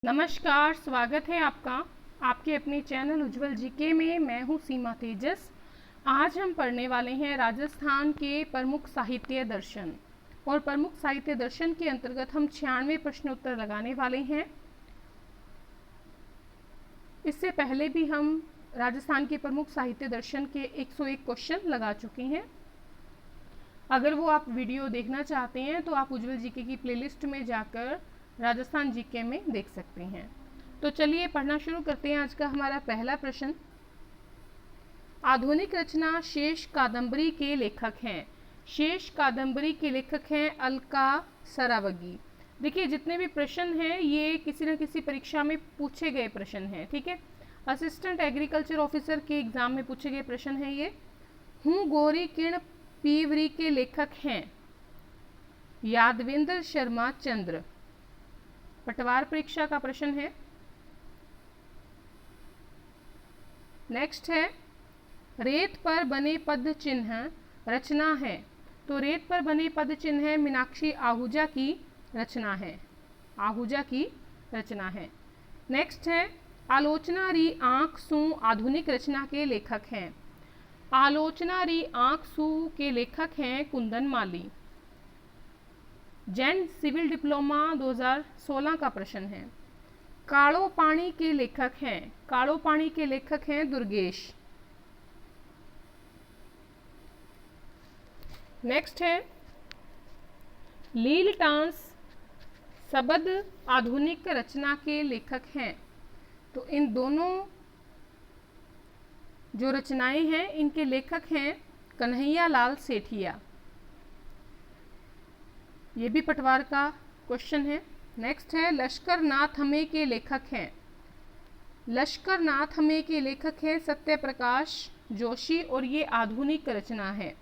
नमस्कार, स्वागत है आपका आपके अपने चैनल उज्जवल जीके में। मैं हूँ सीमा तेजस। आज हम पढ़ने वाले हैं राजस्थान के प्रमुख साहित्य दर्शन, और प्रमुख साहित्य दर्शन के अंतर्गत हम 96 प्रश्न उत्तर लगाने वाले हैं। इससे पहले भी हम राजस्थान के प्रमुख साहित्य दर्शन के 101 क्वेश्चन लगा चुके हैं। अगर वो आप वीडियो देखना चाहते हैं तो आप उज्जवल जीके की प्लेलिस्ट में जाकर राजस्थान जीके में देख सकते हैं। तो चलिए पढ़ना शुरू करते हैं। आज का हमारा पहला प्रश्न, आधुनिक रचना शेष कादंबरी के लेखक हैं। शेष कादंबरी के लेखक हैं अलका सरावगी। देखिए, जितने भी प्रश्न हैं ये किसी न किसी परीक्षा में पूछे गए प्रश्न हैं, ठीक है। असिस्टेंट एग्रीकल्चर ऑफिसर के एग्जाम में पूछे गए प्रश्न है ये। हूँ गोरी किरण पीवरी के लेखक हैं यादवेंद्र शर्मा चंद्र। पटवार परीक्षा का प्रश्न है। नेक्स्ट है, रेत पर बने पद चिन्ह रचना है। तो रेत पर बने पद चिन्ह मीनाक्षी आहूजा की रचना है। आहूजा की रचना है। नेक्स्ट है, आलोचना री आंख सू आधुनिक रचना के लेखक हैं। आलोचना री आंख सू के लेखक हैं कुंदन माली। जैन सिविल डिप्लोमा 2016 का प्रश्न है। कालो पानी के लेखक हैं। कालो पानी के लेखक हैं दुर्गेश। नेक्स्ट है, लील टांस सबद आधुनिक रचना के लेखक हैं। तो इन दोनों जो रचनाएं हैं इनके लेखक हैं कन्हैया लाल सेठिया। ये भी पटवार का क्वेश्चन है। नेक्स्ट है, लश्कर नाथ हमें के लेखक हैं। लश्कर नाथ हमें के लेखक हैं सत्य प्रकाश जोशी, और ये आधुनिक रचना है।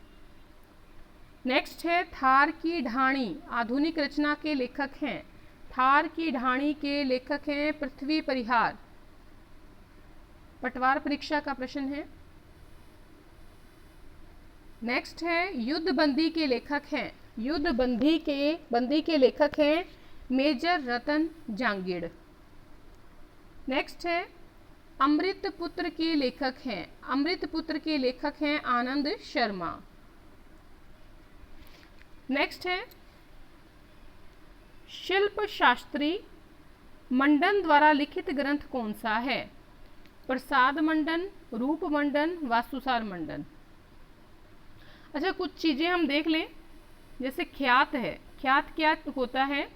नेक्स्ट है, थार की ढाणी आधुनिक रचना के लेखक हैं। थार की ढाणी के लेखक हैं पृथ्वी परिहार। पटवार परीक्षा का प्रश्न है। नेक्स्ट है, युद्ध बंदी के लेखक हैं। युद्ध बंदी के लेखक हैं मेजर रतन जांगीड़। नेक्स्ट है, अमृत पुत्र के लेखक हैं। अमृत पुत्र के लेखक हैं आनंद शर्मा। नेक्स्ट है, शिल्प शास्त्री मंडन द्वारा लिखित ग्रंथ कौन सा है। प्रसाद मंडन, रूप मंडन, वास्तुसार मंडन। अच्छा, कुछ चीजें हम देख लें। जैसे ख्यात है, ख्यात क्या होता है,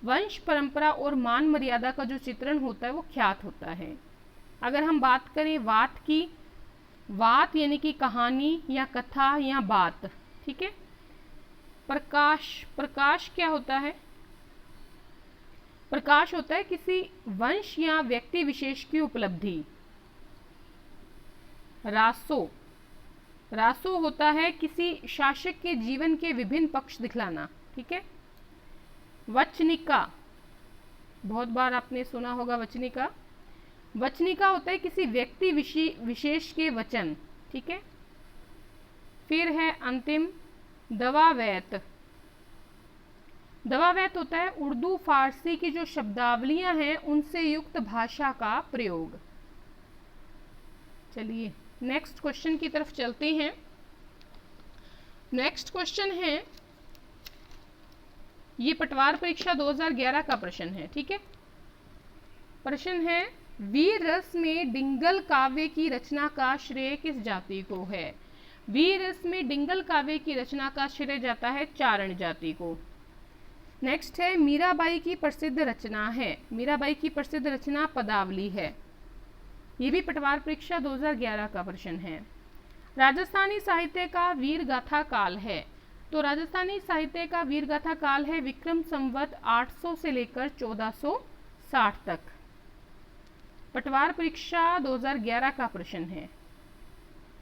वंश परंपरा और मान मर्यादा का जो चित्रण होता है वो ख्यात होता है। अगर हम बात करें वात की, वात यानी कि कहानी या कथा या बात, ठीक है। प्रकाश, प्रकाश क्या होता है, प्रकाश होता है किसी वंश या व्यक्ति विशेष की उपलब्धि। रासो, रासो होता है किसी शासक के जीवन के विभिन्न पक्ष दिखलाना, ठीक है। वचनिका, बहुत बार आपने सुना होगा वचनिका। वचनिका होता है किसी व्यक्ति विशेष के वचन, ठीक है। फिर है अंतिम दवावैत। दवावैत होता है उर्दू फारसी की जो शब्दावलियां हैं उनसे युक्त भाषा का प्रयोग। चलिए नेक्स्ट क्वेश्चन की तरफ चलते हैं। नेक्स्ट क्वेश्चन है, ये पटवार परीक्षा 2011 का प्रश्न है, ठीक है। प्रश्न है, वीर रस में डिंगल काव्य की रचना का श्रेय किस जाति को है। वीर रस में डिंगल काव्य की रचना का श्रेय जाता है चारण जाति को। नेक्स्ट है, मीराबाई की प्रसिद्ध रचना है। मीराबाई की प्रसिद्ध रचना पदावली है। ये भी पटवार परीक्षा 2011 का प्रश्न है। राजस्थानी साहित्य का वीर गाथा काल है। तो राजस्थानी साहित्य का वीर गाथा काल है विक्रम संवत 800 से लेकर 1460 तक। पटवार परीक्षा 2011 का प्रश्न है।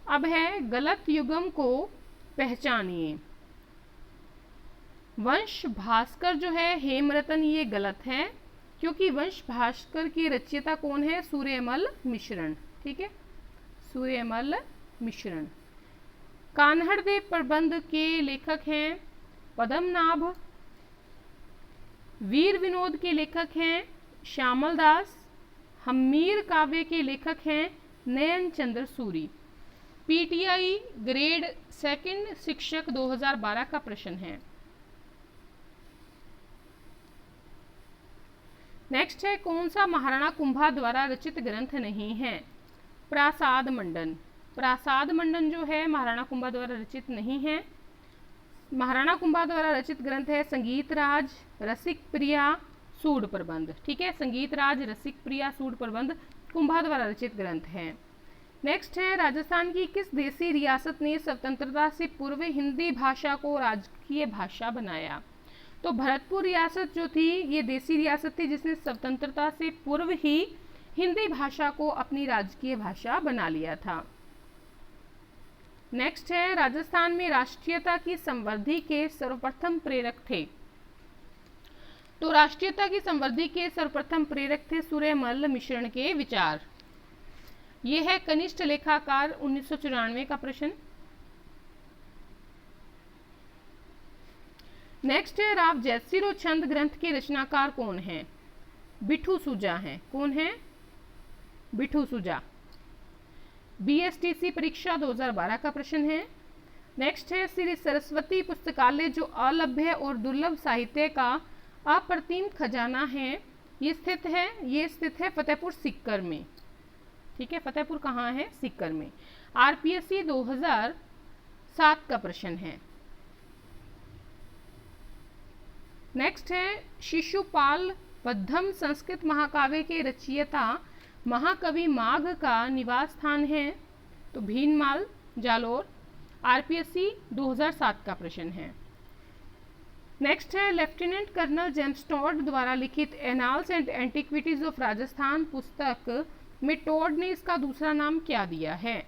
अब है, गलत युगम को पहचानिए। वंश भास्कर जो है हेमरतन, ये गलत है क्योंकि वंश भास्कर की रचयिता कौन है, सूर्यमल मिश्रण, ठीक है, सूर्यमल मिश्रण। कान्हड़देव प्रबंध के लेखक हैं पद्मनाभ। वीर विनोद के लेखक हैं श्यामल दास। हम्मीर काव्य के लेखक हैं नयन चंद्र सूरी। पीटीआई ग्रेड सेकंड शिक्षक 2012 का प्रश्न है। नेक्स्ट है, कौन सा महाराणा कुंभा द्वारा रचित ग्रंथ नहीं है? प्रासाद मंडन। प्रासाद मंडन जो है महाराणा कुंभा द्वारा रचित नहीं है। महाराणा कुंभा द्वारा रचित ग्रंथ है संगीत राज, रसिक प्रिया, सूड प्रबंध। ठीक है, संगीत राज, रसिक प्रिया, सूड प्रबंध कुंभा द्वारा रचित ग्रंथ है। नेक्स्ट है, राजस्थान की किस देशी रियासत ने स्वतंत्रता से पूर्व हिंदी भाषा को राजकीय भाषा बनाया? तो भरतपुर रियासत जो थी ये देशी रियासत थी जिसने स्वतंत्रता से पूर्व ही हिंदी भाषा को अपनी राजकीय भाषा बना लिया था। नेक्स्ट है, राजस्थान में राष्ट्रीयता की संवर्धि के सर्वप्रथम प्रेरक थे? तो राष्ट्रीयता की संवर्धि के सर्वप्रथम प्रेरक थे सूर्यमल्ल मिश्रण के विचार। ये है कनिष्ठ लेखाकार 1994 का प्रश्न। नेक्स्ट है, राव जयसिरो छंद ग्रंथ के रचनाकार कौन है? बिठू सुजा हैं। कौन है? बिठू सुजा। बीएसटीसी परीक्षा 2012 का प्रश्न है। नेक्स्ट है, श्री सरस्वती पुस्तकालय जो अलभ्य और दुर्लभ साहित्य का अप्रतिम खजाना है, ये स्थित है फतेहपुर सीकर में। ठीक है, फतेहपुर कहाँ है? सीकर में। आरपीएससी 2007 का प्रश्न है। नेक्स्ट है, शिशुपाल बद्धम संस्कृत महाकाव्य के रचयिता महाकवि माघ का निवास स्थान है? तो भीनमाल, जालोर। आरपीएससी 2007 का प्रश्न है। नेक्स्ट है, लेफ्टिनेंट कर्नल जेम्स टॉड द्वारा लिखित annals and antiquities of Rajasthan पुस्तक में टॉड ने इसका दूसरा नाम क्या दिया है?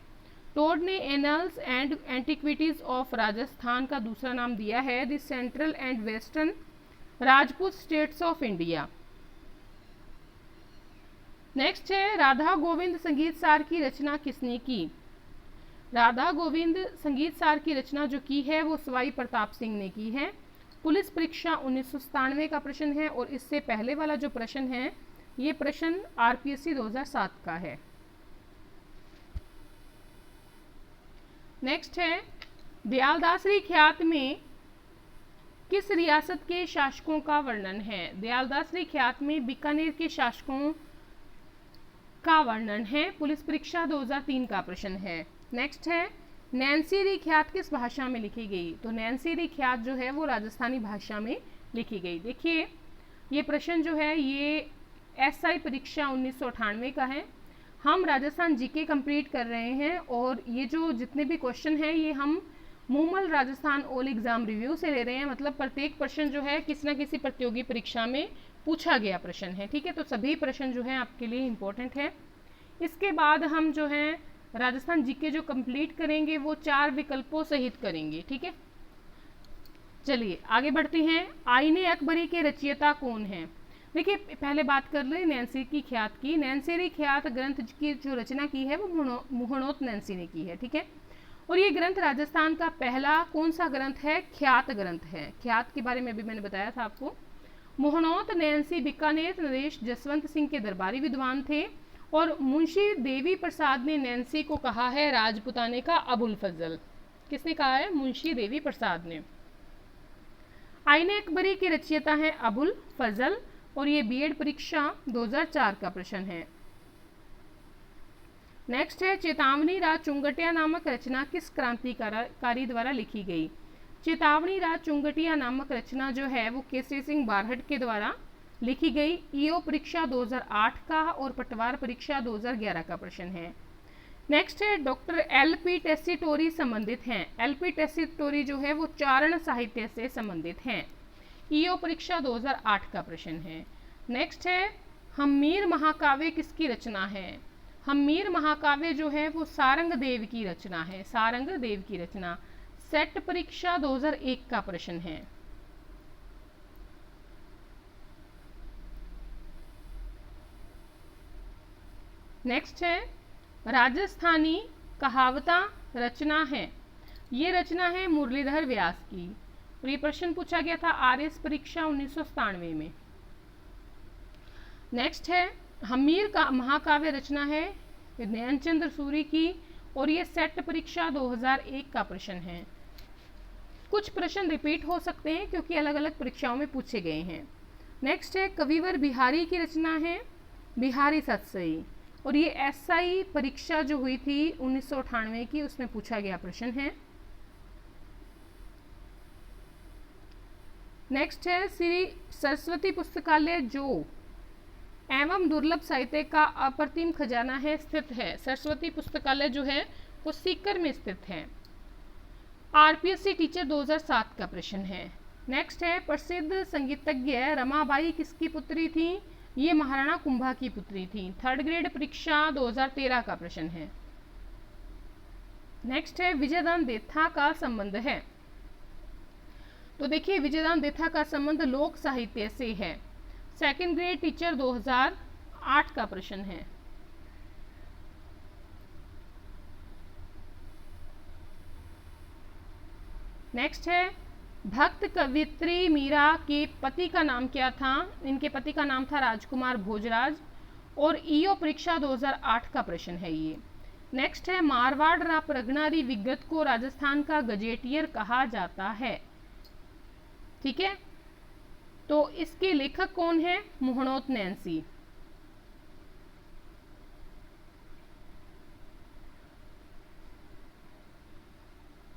टॉड ने annals and antiquities of Rajasthan का दूसरा नाम दिया है the central and western Rajput states of India. Next है, राधा गोविंद संगीत सार की रचना किसने की? राधा गोविंद संगीत सार की रचना जो की है वो सवाई प्रताप सिंह ने की है। पुलिस परीक्षा 1997 का प्रश्न है और इससे पहले वाला जो प्रश्न है ये प्रश्न आरपीएससी 2007 का है। नेक्स्ट है, दयालदासरी ख्यात में किस रियासत के शासकों का वर्णन है? दयालदासरी ख्यात में बीकानेर के शासकों का वर्णन है। पुलिस परीक्षा 2003 का प्रश्न है। नेक्स्ट है, नैन्सी री ख्यात किस भाषा में लिखी गई? तो नैन्सी री ख्यात जो है वो राजस्थानी भाषा में लिखी गई। देखिए ये प्रश्न जो है ये एसआई परीक्षा 1998 का है। हम राजस्थान जीके कंप्लीट कर रहे हैं और ये जो जितने भी क्वेश्चन हैं ये हम Moomal Rajasthan all exam review से ले रहे हैं। मतलब प्रत्येक प्रश्न जो है किसी न किसी प्रतियोगी परीक्षा में पूछा गया प्रश्न है। ठीक है, तो सभी प्रश्न जो है आपके लिए इम्पोर्टेंट है। इसके बाद हम जो है राजस्थान जीके जो कंप्लीट करेंगे वो 4 विकल्पों सहित करेंगे। ठीक है, चलिए आगे बढ़ते हैं। आईने अकबरी के रचयिता कौन है? देखिए पहले बात कर ले नैन्सी की ख्यात की। नैन्सी री ख्यात ग्रंथ की जो रचना की है वो मुहणोत नैन्सी ने की है। ठीक है, और ये ग्रंथ राजस्थान का पहला कौन सा ग्रंथ है? ख्यात ग्रंथ है। ख्यात के बारे में भी मैंने बताया था आपको। मुहणोत नैन्सी बीकानेर नरेश जसवंत सिंह के दरबारी विद्वान थे और मुंशी देवी प्रसाद ने नैन्सी को कहा है राजपुताने का अबुल फजल। किसने कहा है? मुंशी देवी प्रसाद ने। आईने अकबरी के रचयिता हैं अबुल फजल और ये बीएड परीक्षा 2004 का प्रश्न है। नेक्स्ट है, चेतावनी राज चुंगटिया नामक रचना किस क्रांतिकारी द्वारा लिखी गई? चेतावनी राज चुंगटिया नामक रचना जो है वो केसरी सिंह बारहट के द्वारा लिखी गई। ईओ परीक्षा 2008 का और पटवार परीक्षा 2011 का प्रश्न है। नेक्स्ट है, डॉक्टर एलपी टेसीटोरी संबंधित हैं। एलपी टेसीटोरी जो है वो चारण साहित्य से संबंधित हैं। ईओ परीक्षा 2008 का प्रश्न है। नेक्स्ट है, हम्मीर महाकाव्य किसकी रचना है? हम्मीर महाकाव्य जो है वो सारंग देव की रचना है। सारंग देव की रचना। सेट परीक्षा 2001 का प्रश्न है। नेक्स्ट है, राजस्थानी कहावता रचना है। ये रचना है मुरलीधर व्यास की और ये प्रश्न पूछा गया था आरएस परीक्षा 1997 में। नेक्स्ट है हमीर का महाकाव्य रचना है नयनचंद्र सूरी की, और ये सेट परीक्षा 2001 का प्रश्न है। कुछ प्रश्न रिपीट हो सकते हैं क्योंकि अलग अलग परीक्षाओं में पूछे गए हैं। नेक्स्ट है कविवर बिहारी की रचना है बिहारी सतसई, और ये एसआई परीक्षा जो हुई थी 1998 की, उसमें पूछा गया प्रश्न है। नेक्स्ट है श्री सरस्वती पुस्तकालय जो एवं दुर्लभ साहित्य का अप्रतिम खजाना है स्थित है। सरस्वती पुस्तकालय जो है वो सीकर में स्थित है। आरपीएससी टीचर 2007 का प्रश्न है। नेक्स्ट है प्रसिद्ध संगीतज्ञ रमाबाई किसकी पुत्री थी? ये महाराणा कुंभा की पुत्री थी। थर्ड ग्रेड परीक्षा 2013 का प्रश्न है। नेक्स्ट है विजयदान देथा का संबंध है। तो देखिए विजयदान देथा का संबंध लोक साहित्य से है। सेकंड ग्रेड टीचर 2008 का प्रश्न है। नेक्स्ट है भक्त कवित्री मीरा के पति का नाम क्या था? इनके पति का नाम था राजकुमार भोजराज, और ईओ परीक्षा 2008 का प्रश्न है ये। नेक्स्ट है मारवाड़ रा प्रगनारी विगत को राजस्थान का गजेटियर कहा जाता है। ठीक है, तो इसके लेखक कौन है? मोहनोत नैन्सी।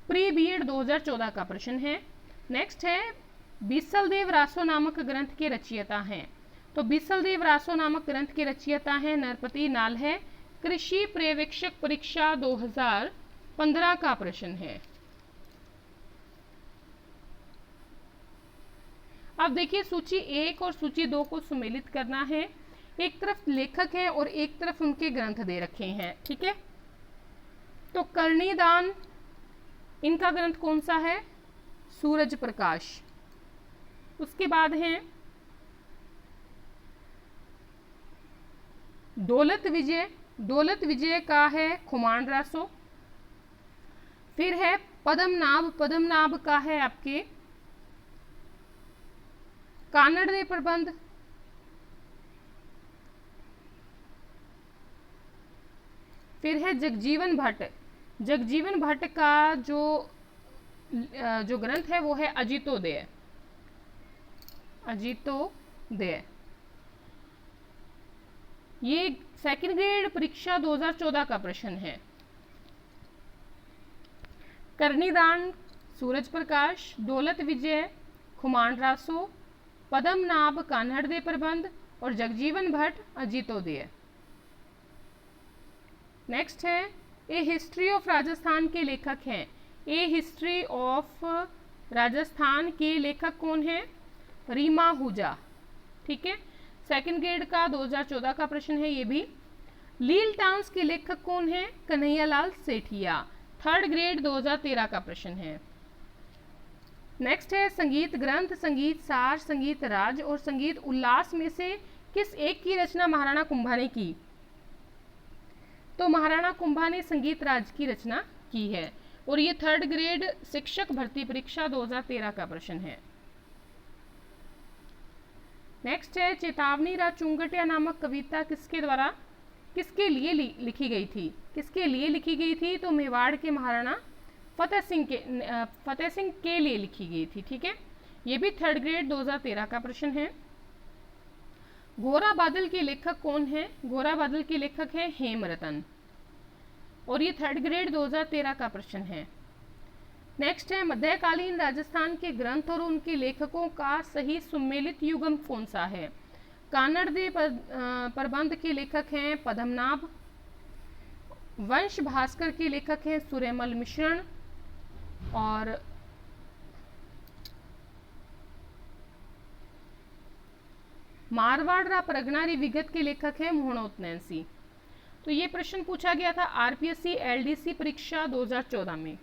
प्री बीएड 2014 का प्रश्न है। नेक्स्ट है बीसलदेव रासो नामक ग्रंथ के रचयिता हैं। तो बीसलदेव रासो नामक ग्रंथ के रचयिता हैं नरपति नाल है। कृषि पर्यवेक्षक परीक्षा 2015 का प्रश्न है। अब देखिए सूची 1 और सूची 2 को सुमेलित करना है। एक तरफ लेखक हैं और एक तरफ उनके ग्रंथ दे रखे हैं। ठीक है, तो कर्णीदान इनका ग्रंथ कौन सा है? सूरज प्रकाश। उसके बाद है दौलत विजय। दौलत विजय का है खुमान रासो। फिर है पद्मनाभ। पद्मनाभ का है आपके कानड़ दे प्रबंध। फिर है जगजीवन भट्ट। जगजीवन भट्ट का जो ग्रंथ है वो है अजितोदय। अजितोदय ये सेकंड ग्रेड परीक्षा 2014 का प्रश्न है। कर्णीदान सूरज प्रकाश, दौलत विजय खुमान रासो, पद्मनाभ कान्हड़ दे प्रबंध, और जगजीवन भट्ट अजितोदय। नेक्स्ट है ए हिस्ट्री ऑफ राजस्थान के लेखक हैं। ए हिस्ट्री ऑफ राजस्थान के लेखक कौन है? रीमा हुजा। ठीक है, सेकंड ग्रेड का 2014 का प्रश्न है ये भी। लील टाउन्स के लेखक कौन है? कन्हैयालाल सेठिया। थर्ड ग्रेड 2013 का प्रश्न है। नेक्स्ट है संगीत ग्रंथ, संगीत सार, संगीत राज और संगीत उल्लास में से किस एक की रचना महाराणा कुंभा ने की? तो महाराणा कुंभा ने संगीत राज की रचना की है, और ये थर्ड ग्रेड शिक्षक भर्ती परीक्षा 2013 का प्रश्न है। नेक्स्ट है चेतावनी रा चुंगटिया नामक कविता किसके लिए लिखी गई थी? किसके लिए लिखी गई थी? तो मेवाड़ के महाराणा फतेह सिंह के लिए लिखी गई थी। ठीक है, ये भी थर्ड ग्रेड 2013 का प्रश्न है। घोरा बादल के लेखक कौन है? घोरा बादल के लेखक है हेमरतन, और ये थर्ड ग्रेड 2013 का प्रश्न है। नेक्स्ट है मध्यकालीन राजस्थान के ग्रंथ और उनके लेखकों का सही सुमेलित युगम कौन सा है? कानड़ दे प्रबंध के लेखक हैं पद्मनाभ, वंश भास्कर के लेखक हैं सुरेमल मिश्रण, और मारवाड़ रा प्रगनारी विगत के लेखक हैं मोहनोत नैन्सी। तो ये प्रश्न पूछा गया था आरपीएससी एलडीसी परीक्षा 2014 में।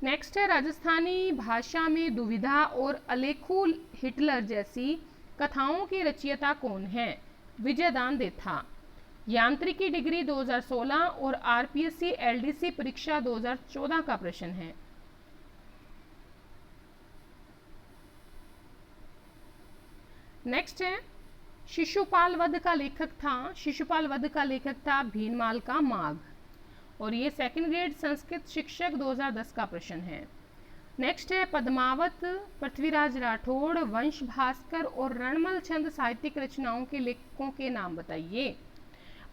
नेक्स्ट है राजस्थानी भाषा में दुविधा और अलेखू हिटलर जैसी कथाओं के रचयिता कौन है? विजयदान देथा। यांत्रिकी डिग्री 2016 और आरपीएससी एलडीसी परीक्षा 2014 का प्रश्न है। नेक्स्ट है शिशुपाल वध का लेखक था भीनमाल का माघ। और ये सेकंड ग्रेड संस्कृत शिक्षक 2010 का प्रश्न है। नेक्स्ट है पद्मावत, पृथ्वीराज राठौड़, वंश भास्कर और रणमल छंद साहित्यिक रचनाओं के लेखकों के नाम बताइए।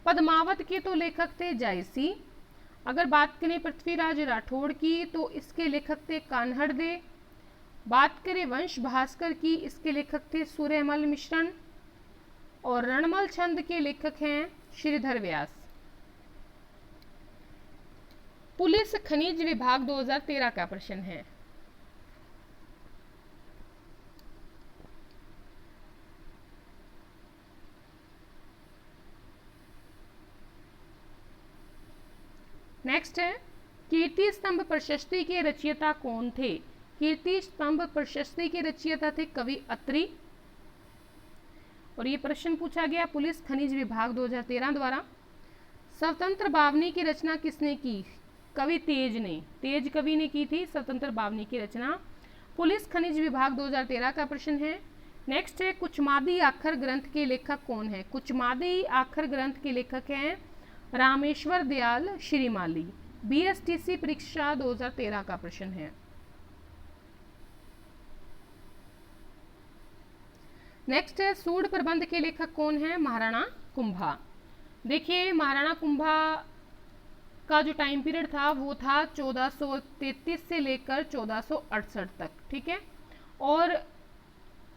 पद्मावत के तो लेखक थे जायसी। अगर बात करें पृथ्वीराज राठौड़ की तो इसके लेखक थे कान्हड़ दे। बात करें वंश भास्कर की, इसके लेखक थे सूर्यमल मिश्रण। और रणमल छंद के लेखक हैं श्रीधर व्यास। पुलिस खनिज विभाग 2013 का प्रश्न है। नेक्स्ट है कीर्ति स्तंभ प्रशस्ति के रचयिता कौन थे। कीर्ति स्तंभ प्रशस्ति के रचयिता थे कवि अत्रि। और ये प्रश्न पूछा गया पुलिस खनिज विभाग 2013 द्वारा। स्वतंत्र बावनी की रचना किसने की। कवि तेज ने, तेज कवि ने की थी स्वतंत्र बावनी की रचना। पुलिस खनिज विभाग 2013 का प्रश्न है। नेक्स्ट है कुचमादी आखर ग्रंथ के लेखक कौन है। कुचमादी आखर ग्रंथ के लेखक हैं रामेश्वर दयाल श्रीमाली। बीएसटीसी परीक्षा 2013 का प्रश्न है। नेक्स्ट है सूड प्रबंध के लेखक कौन है। महाराणा कुंभा। देखिए महाराणा कुंभा का जो टाइम पीरियड था वो था 1433 से लेकर 1468 तक, ठीक है। और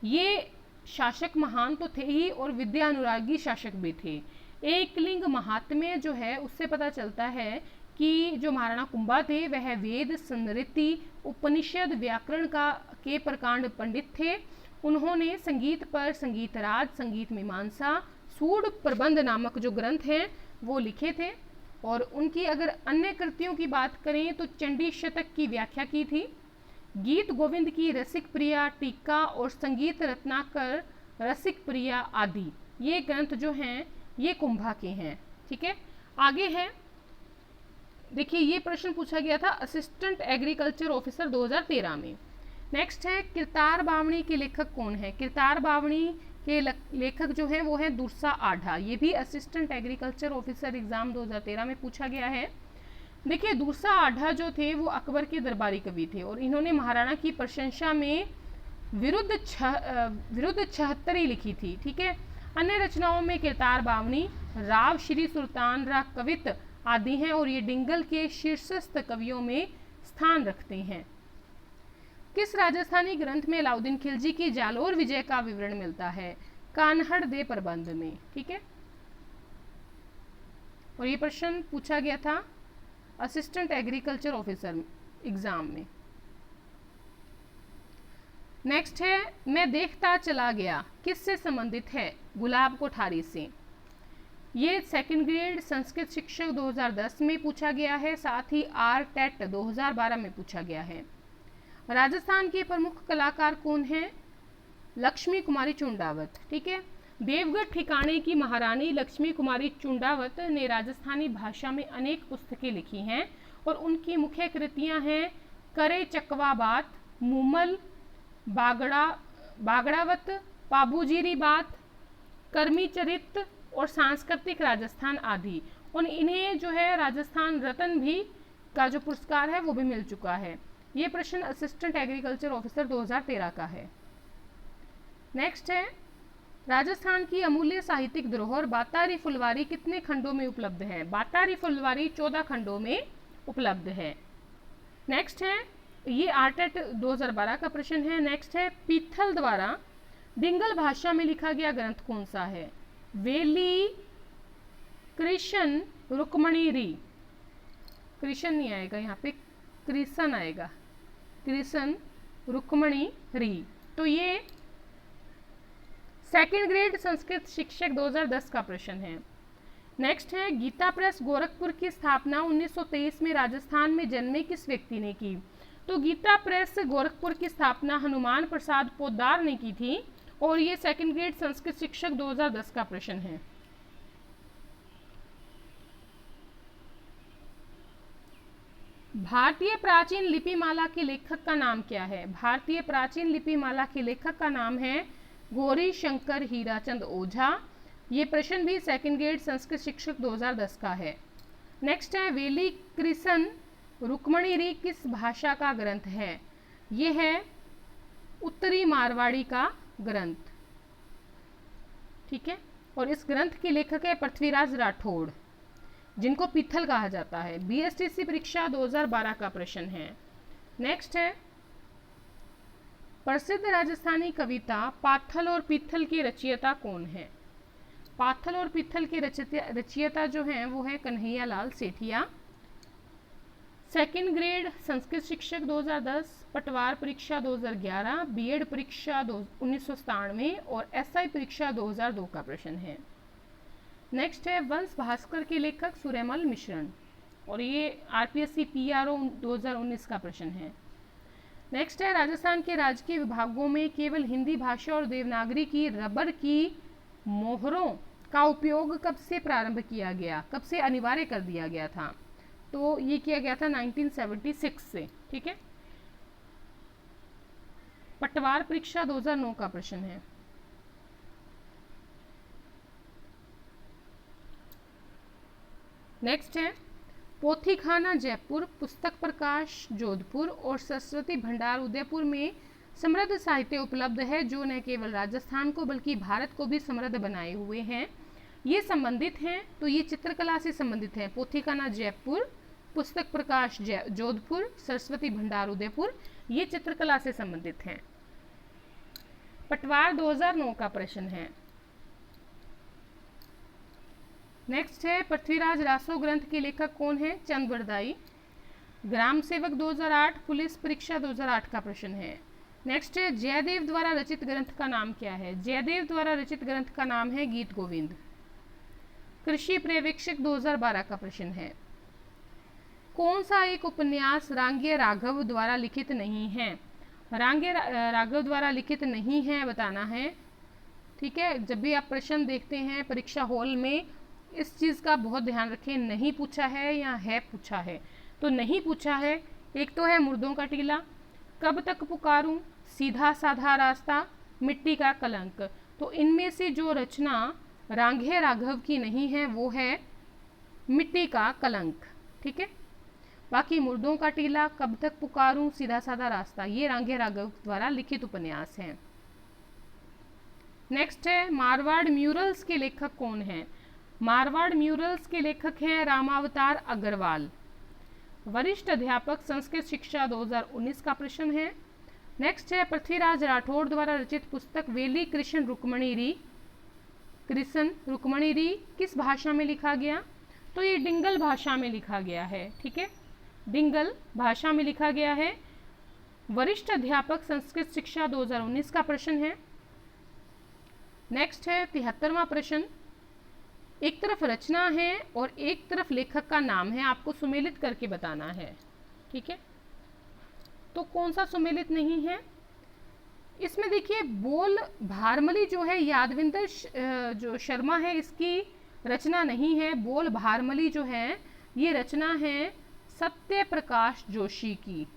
ये शासक महान तो थे ही और विद्या अनुरागी शासक भी थे। एकलिंग महात्म्य जो है उससे पता चलता है कि जो महाराणा कुंभा थे वह वेद, स्मृति, उपनिषद, व्याकरण के प्रकांड पंडित थे। उन्होंने संगीत पर संगीतराज, संगीत मीमांसा, सूड प्रबंध नामक जो ग्रंथ हैं वो लिखे थे। और उनकी अगर अन्य कृतियों की बात करें तो चंडी शतक की व्याख्या की थी, गीत गोविंद की रसिक प्रिया, टीका और संगीत रत्नाकर रसिक प्रिया आदि ये ग्रंथ जो हैं ये कुंभा के हैं, ठीक है। आगे है देखिए ये प्रश्न पूछा गया था असिस्टेंट एग्रीकल्चर ऑफिसर 2013 में। नेक्स्ट है किरतार बावणी के लेखक कौन है। किरतार बावणी के लेखक जो है वो है दुर्सा आढ़ा। ये भी असिस्टेंट एग्रीकल्चर ऑफिसर एग्जाम 2013 में पूछा गया है। देखिए दुर्सा आढ़ा जो थे वो अकबर के दरबारी कवि थे और इन्होंने महाराणा की प्रशंसा में विरुद्ध 76 लिखी थी, ठीक है। अन्य रचनाओं में किरतार बावनी, राव श्री सुल्तान रा कवित आदि हैं और ये डिंगल के शीर्षस्थ कवियों में स्थान रखते हैं। किस राजस्थानी ग्रंथ में अलाउद्दीन खिलजी की जालोर विजय का विवरण मिलता है। कान्हड़ दे प्रबंध में, ठीक है। और ये प्रश्न पूछा गया था असिस्टेंट एग्रीकल्चर ऑफिसर एग्जाम में। नेक्स्ट है मैं देखता चला गया किससे संबंधित है। गुलाब कोठारी से। ये सेकंड ग्रेड संस्कृत शिक्षक 2010 में पूछा गया है, साथ ही आर-टेट 2012 में पूछा गया है। राजस्थान के प्रमुख कलाकार कौन हैं। लक्ष्मी कुमारी चुंडावत, ठीक है। देवगढ़ ठिकाने की महारानी लक्ष्मी कुमारी चुंडावत ने राजस्थानी भाषा में अनेक पुस्तकें लिखी हैं और उनकी मुख्य कृतियां हैं करे चकवा बात, मूमल, बागड़ावत, पाबूजीरी बात, कर्मी चरित और सांस्कृतिक राजस्थान आदि। और इन्हें जो है राजस्थान रत्न भी का जो पुरस्कार है वो भी मिल चुका है। ये प्रश्न असिस्टेंट एग्रीकल्चर ऑफिसर 2013 का है। नेक्स्ट है राजस्थान की अमूल्य साहित्यिक धरोहर बातारी फुलवारी कितने खंडों में उपलब्ध है। बातारी फुलवारी 14 खंडों में उपलब्ध है। नेक्स्ट है ये आर-टेट 2012 का प्रश्न है। नेक्स्ट है पीथल द्वारा डिंगल भाषा में लिखा गया ग्रंथ कौन सा है। वेली कृष्ण रुक्मणी री, कृष्ण नहीं आएगा यहाँ पे, कृष्ण आएगा, कृष्ण रुक्मणी री। तो ये सेकंड ग्रेड संस्कृत शिक्षक 2010 का प्रश्न है। नेक्स्ट है गीता प्रेस गोरखपुर की स्थापना 1923 में राजस्थान में जन्मे किस व्यक्ति ने की। तो गीता प्रेस गोरखपुर की स्थापना हनुमान प्रसाद पोद्दार ने की थी और ये सेकंड ग्रेड संस्कृत शिक्षक 2010 का प्रश्न है। भारतीय प्राचीन लिपिमाला के लेखक का नाम क्या है। भारतीय प्राचीन लिपिमाला के लेखक का नाम है गौरी शंकर हीराचंद ओझा। ये प्रश्न भी सेकंड ग्रेड संस्कृत शिक्षक 2010 का है। नेक्स्ट है वेली कृष्ण रुक्मणी री किस भाषा का ग्रंथ है? ये है उत्तरी मारवाड़ी का ग्रंथ, ठीक है। और इस ग्रंथ के लेखक है पृथ्वीराज राठौड़, जिनको पित्थल कहा जाता है। बीएसटीसी परीक्षा 2012 का प्रश्न है। नेक्स्ट है प्रसिद्ध राजस्थानी कविता पाथल और पित्थल के रचयिता कौन है? पाथल और पित्थल के रचयिता जो हैं वो है कन्हैया लाल सेठिया। सेकंड ग्रेड संस्कृत शिक्षक 2010, पटवार परीक्षा 2011, बीएड परीक्षा 1997 और एसआई परीक्षा 2002 का प्रश्न है। नेक्स्ट है वंश भास्कर के लेखक सुरेमल मिश्रण, और ये आरपीएससी पीआरओ 2019 का प्रश्न है। नेक्स्ट है राजस्थान के राजकीय विभागों में केवल हिंदी भाषा और देवनागरी की रबर की मोहरों का उपयोग कब से प्रारंभ किया गया, कब से अनिवार्य कर दिया गया था? तो ये किया गया था 1976 से, ठीक है। पटवार परीक्षा 2009 का प्रश्न है। नेक्स्ट है पोथीखाना जयपुर, पुस्तक प्रकाश जोधपुर और सरस्वती भंडार उदयपुर में समृद्ध साहित्य उपलब्ध है जो न केवल राजस्थान को बल्कि भारत को भी समृद्ध बनाए हुए हैं। ये संबंधित हैं, तो ये चित्रकला से संबंधित हैं। पोथीखाना जयपुर, पुस्तक प्रकाश जोधपुर, सरस्वती भंडार उदयपुर, ये चित्रकला से संबंधित हैं। पटवार 2009 का प्रश्न है। नेक्स्ट है पृथ्वीराज रासो ग्रंथ के लेखक कौन है? चंद बरदाई। ग्राम सेवक 2008, पुलिस परीक्षा 2008 का प्रश्न है। नेक्स्ट है जयदेव द्वारा रचित ग्रंथ का नाम क्या है? जयदेव द्वारा रचित ग्रंथ का नाम है गीत गोविंद। कृषि पर्यवेक्षक 2012 का प्रश्न है। कौन सा एक उपन्यास रांगे राघव द्वारा लिखित नहीं है? रांगे राघव द्वारा लिखित नहीं है बताना है, ठीक है। जब भी आप प्रश्न देखते हैं परीक्षा हॉल में इस चीज़ का बहुत ध्यान रखें, नहीं पूछा है या है पूछा है। तो नहीं पूछा है, एक तो है मुर्दों का टीला, कब तक पुकारूं, सीधा साधा रास्ता, मिट्टी का कलंक। तो इनमें से जो रचना रांगे राघव की नहीं है वो है मिट्टी का कलंक, ठीक है। बाकी मुर्दों का टीला, कब तक पुकारूं, सीधा साधा रास्ता, ये रांगे राघव द्वारा लिखित उपन्यास हैं। नेक्स्ट है मारवाड़ म्यूरल्स के लेखक कौन हैं? मारवाड़ म्यूरल्स के लेखक हैं रामावतार अग्रवाल। वरिष्ठ अध्यापक संस्कृत शिक्षा 2019 का प्रश्न है। नेक्स्ट है पृथ्वीराज राठौड़ द्वारा रचित पुस्तक वेली कृष्ण रुक्मणी री किस भाषा में लिखा गया? तो ये डिंगल भाषा में लिखा गया है, ठीक है। डिंगल भाषा में लिखा गया है। वरिष्ठ अध्यापक संस्कृत शिक्षा 2019 का प्रश्न है। नेक्स्ट है 73वां प्रश्न। एक तरफ रचना है और एक तरफ लेखक का नाम है, आपको सुमेलित करके बताना है, ठीक है। तो कौन सा सुमेलित नहीं है? इसमें देखिए बोल भारमली जो है यादविंदर जो शर्मा है इसकी रचना नहीं है। बोल भारमली जो है ये रचना है सत्य प्रकाश जोशी की,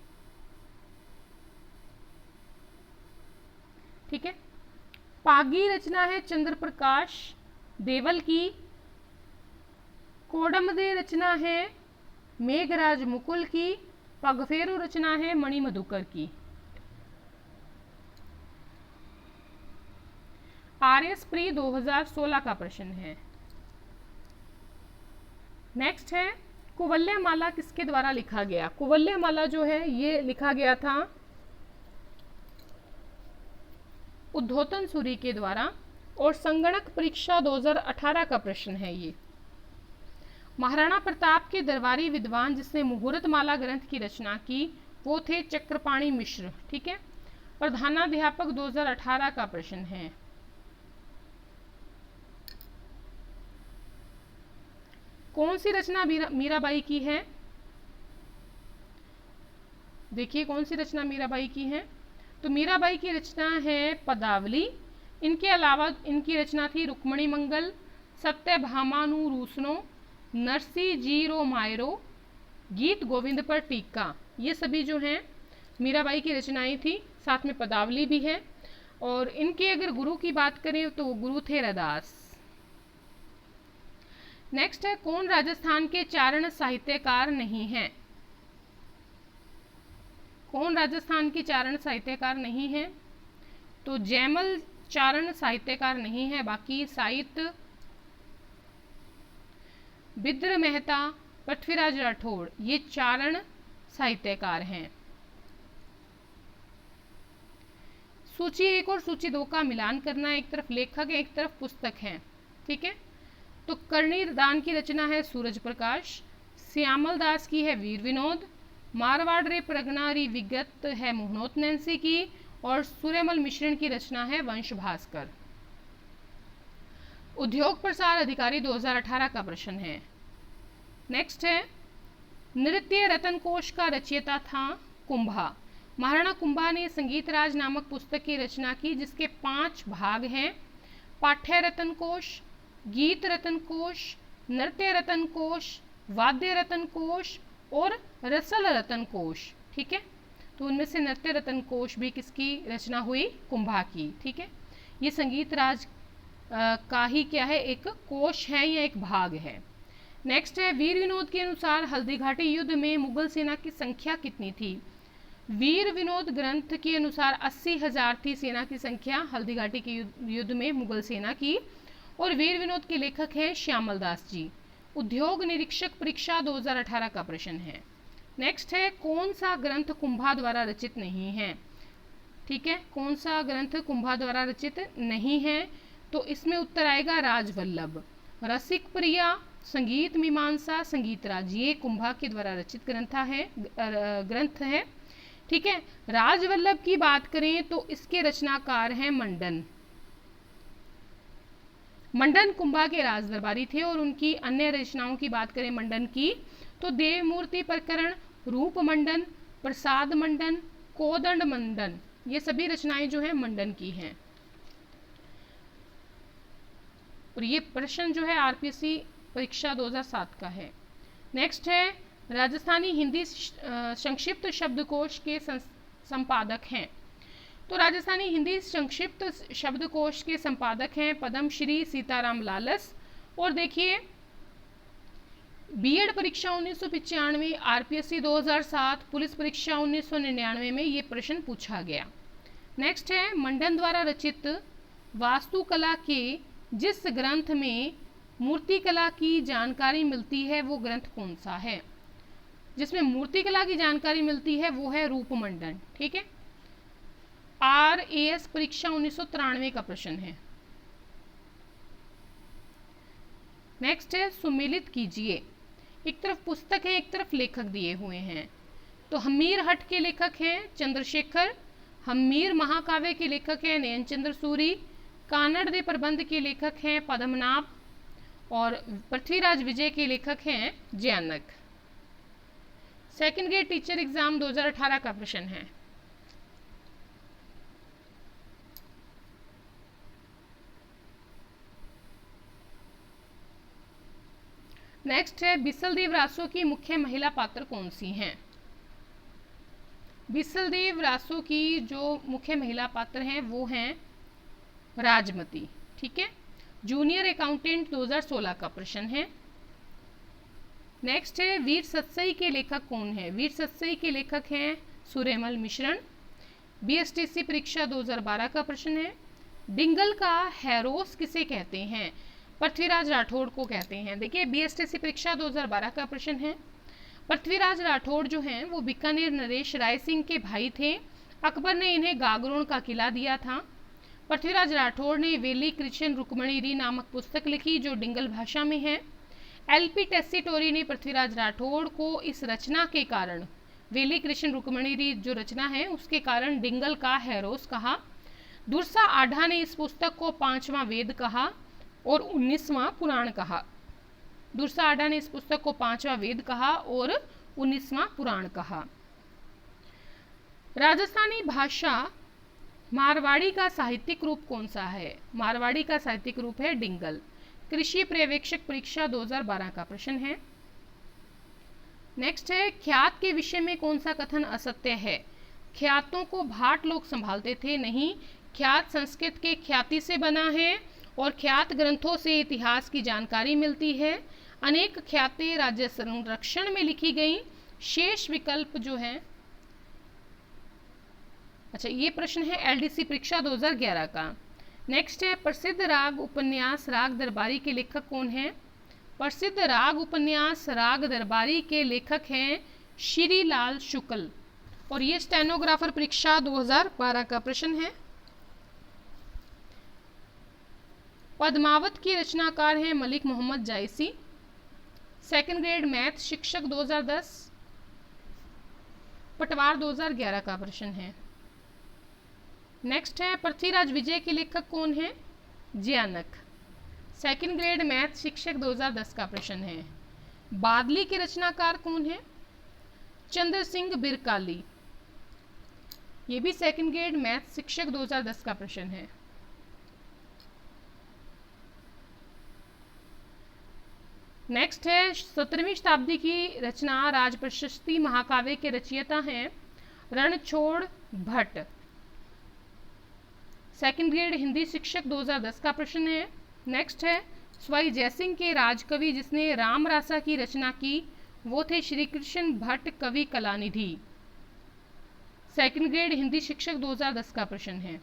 ठीक है। पागी रचना है चंद्र प्रकाश देवल की। कोडमदे रचना है मेघराज मुकुल की। पगफेरू रचना है मणि मधुकर की। आरएस प्री 2016 का प्रश्न है। नेक्स्ट है कुवल्यमाला किसके द्वारा लिखा गया? कुवल्यमाला जो है ये लिखा गया था उद्धोतन सूरी के द्वारा। और संगणक परीक्षा 2018 का प्रश्न है ये। महाराणा प्रताप के दरबारी विद्वान जिसने मुहूर्तमाला ग्रंथ की रचना की वो थे चक्रपाणी मिश्र, ठीक है। प्रधानाध्यापक 2018 का प्रश्न है। कौन सी रचना मीराबाई की है? देखिए कौन सी रचना मीराबाई की है। तो मीराबाई की रचना है पदावली। इनके अलावा इनकी रचना थी रुक्मणी मंगल, सत्यभामानु रूसनो, नरसी जीरो मायरो, गीत गोविंद पर टीका। ये सभी जो हैं मीराबाई की रचनाएं थी, साथ में पदावली भी है। और इनके अगर गुरु की बात करें तो वो गुरु थे रदास। नेक्स्ट है, कौन राजस्थान के चारण साहित्यकार नहीं हैं? कौन राजस्थान के चारण साहित्यकार नहीं हैं? तो जयमल चारण साहित्यकार नहीं है, बाकी साहित्य बिद्र मेहता, पृथ्वीराज राठौड़ ये चारण साहित्यकार हैं। सूची 1 और सूची 2 का मिलान करना, एक तरफ लेखक है एक तरफ पुस्तक है, ठीक है। तो करणी दान की रचना है सूरज प्रकाश, श्यामल दास की है वीर विनोद, मारवाड़ रे प्रगनारी विगत है मोहनोत नैंसी की, और सूर्यमल मिश्रण की रचना है वंश भास्कर। उद्योग प्रसार अधिकारी 2018 का प्रश्न है। नेक्स्ट है, नृत्य रतन कोश का रचयिता था कुंभा। महाराणा कुंभा ने संगीत राज नामक पुस्तक की रचना की जिसके 5 भाग हैं, पाठ्य रतन कोश, गीत रतन कोश, नृत्य रतन कोश, वाद्य रतन कोश और रसल रतन कोश, ठीक है। तो उनमें से नृत्य रतन कोश भी किसकी रचना हुई? कुंभा की, ठीक है। ये संगीत राज का ही क्या है, एक कोश है या एक भाग है। नेक्स्ट है, वीर विनोद के अनुसार हल्दीघाटी युद्ध में मुगल सेना की संख्या कितनी थी? वीर विनोद ग्रंथ के अनुसार 80,000 थी सेना की संख्या हल्दीघाटी के युद्ध में मुगल सेना की, और वीर विनोद के लेखक हैं श्यामल दास जी। उद्योग निरीक्षक परीक्षा 2018 का प्रश्न है। नेक्स्ट है, कौन सा ग्रंथ कुंभा द्वारा रचित नहीं है? ठीक है, कौन सा ग्रंथ कुंभा द्वारा रचित नहीं है? तो इसमें उत्तर आएगा राजवल्लभ। रसिक प्रिया, संगीत मीमांसा, संगीत राज, ये कुंभा के द्वारा रचित ग्रंथ है, ठीक है। राजवल्लभ की बात करें तो इसके रचनाकार हैं मंडन। मंडन कुंभा के राज दरबारी थे, और उनकी अन्य रचनाओं की बात करें मंडन की तो देवमूर्ति प्रकरण, रूप मंडन, प्रसाद मंडन, कोदंड मंडन, ये सभी रचनाएं जो है मंडन की हैं। और ये प्रश्न जो है आरपीएससी परीक्षा 2007 का है। नेक्स्ट है, राजस्थानी हिंदी संक्षिप्त शब्दकोश के संपादक हैं। तो राजस्थानी हिंदी संक्षिप्त शब्दकोश के संपादक हैं पद्मश्री सीताराम लालस। और देखिए, बीएड परीक्षा 1995, आरपीएससी 2007, पुलिस परीक्षा 1999 में ये प्रश्न पूछा गया। नेक्स्ट है, मंडन द्वारा रचित वास्तुकला के जिस ग्रंथ में मूर्तिकला की जानकारी मिलती है वो ग्रंथ कौन सा है? जिसमें मूर्तिकला की जानकारी मिलती है वो है रूपमंडन, ठीक है। आरएएस परीक्षा 1993 का प्रश्न है। नेक्स्ट है, सुमेलित कीजिए। एक तरफ पुस्तक है एक तरफ लेखक दिए हुए हैं। तो हमीर हट के लेखक हैं चंद्रशेखर, हमीर महाकाव्य के लेखक हैं नयनचंद्र सूरी, कानड़ दे प्रबंध के लेखक हैं पद्मनाभ, और पृथ्वीराज विजय के लेखक हैं Jayanaka. Second grade teacher exam 2018 का प्रश्न है। नेक्स्ट है, बिसलदेव रासो की मुख्य महिला पात्र कौन सी हैं? बिसलदेव रासो की जो मुख्य महिला पात्र हैं वो हैं राजमती, ठीक है। जूनियर अकाउंटेंट 2016 का प्रश्न है। नेक्स्ट है, वीर सत्सई के लेखक कौन है? वीर सत्सई के लेखक हैं सूर्यमल मिश्रण। बीएसटीसी परीक्षा 2012 का प्रश्न है। डिंगल का हैरोस किसे कहते हैं? पृथ्वीराज राठौड़ को कहते हैं। देखिए, बीएसटीसी परीक्षा 2012 का प्रश्न है। पृथ्वीराज राठौड़ जो हैं वो बीकानेर नरेश राय सिंह के भाई थे। अकबर ने इन्हें गागरोन का किला दिया था। पृथ्वीराज राठौड़ ने वेली कृष्ण रुक्मणी री नामक पुस्तक लिखी जो डिंगल भाषा में है। एलपी टेस्सीटोरी ने पृथ्वीराज राठौड़ को इस रचना के कारण, वेली कृष्ण रुक्मणी री जो रचना है उसके कारण डिंगल का हैरोस कहा। दुर्सा आढ़ा ने इस पुस्तक को 5वां वेद कहा और 19वां पुराण कहा। दुर्सा आढ़ा ने इस पुस्तक को 5वां वेद कहा और 19वां पुराण कहा। राजस्थानी भाषा मारवाड़ी का साहित्यिक रूप कौन सा है? मारवाड़ी का साहित्यिक रूप है डिंगल। कृषि पर्यवेक्षक परीक्षा 2012 का प्रश्न है। नेक्स्ट है, ख्यात के विषय में कौन सा कथन असत्य है? ख्यातों को भाट लोग संभालते थे, नहीं, ख्यात संस्कृत के ख्याति से बना है और ख्यात ग्रंथों से इतिहास की जानकारी मिलती है। अनेक ख्यातें राज्य संरक्षण में लिखी गई। शेष विकल्प जो है, अच्छा ये प्रश्न है एलडीसी परीक्षा 2011 का। नेक्स्ट है प्रसिद्ध राग उपन्यास राग दरबारी के लेखक कौन हैं? प्रसिद्ध राग उपन्यास राग दरबारी के लेखक हैं श्री लाल शुक्ल, और ये स्टेनोग्राफर परीक्षा 2012 का प्रश्न है। पद्मावत की रचनाकार हैं मलिक मोहम्मद जायसी। सेकंड ग्रेड मैथ शिक्षक 2010। पटवार 2011 का प्रश्न है। नेक्स्ट है पृथ्वीराज विजय के लेखक कौन है? जयानक। सेकंड ग्रेड मैथ शिक्षक 2010 का प्रश्न है। बादली के रचनाकार कौन है? चंद्र सिंह बिरकाली। ये भी सेकंड ग्रेड मैथ शिक्षक 2010 का प्रश्न है। नेक्स्ट है 17वीं शताब्दी की रचना राज प्रशस्ति महाकाव्य के रचयिता हैं रणछोड़ भट्ट। सेकंड ग्रेड हिंदी शिक्षक 2010 का प्रश्न है। नेक्स्ट है स्वाई जयसिंह के राजकवि जिसने राम रासा की रचना की वो थे श्री कृष्ण भट्ट कवि कलानिधि। सेकंड ग्रेड हिंदी शिक्षक 2010 का प्रश्न है।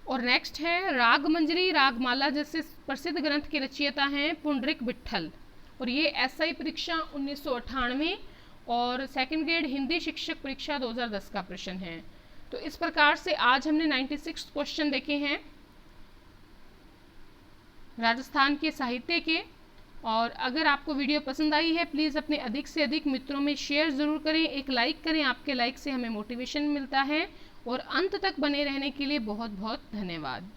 और नेक्स्ट है राग मंजरी रागमाला जैसे प्रसिद्ध ग्रंथ के रचयिता हैं पुंडरिक विट्ठल, और ये एसआई परीक्षा 1998 और सेकंड ग्रेड हिंदी शिक्षक परीक्षा 2010 का प्रश्न है। तो इस प्रकार से आज हमने 96 क्वेश्चन देखे हैं राजस्थान के साहित्य के। और अगर आपको वीडियो पसंद आई है प्लीज़ अपने अधिक से अधिक मित्रों में शेयर ज़रूर करें, एक लाइक करें, आपके लाइक से हमें मोटिवेशन मिलता है। और अंत तक बने रहने के लिए बहुत बहुत धन्यवाद।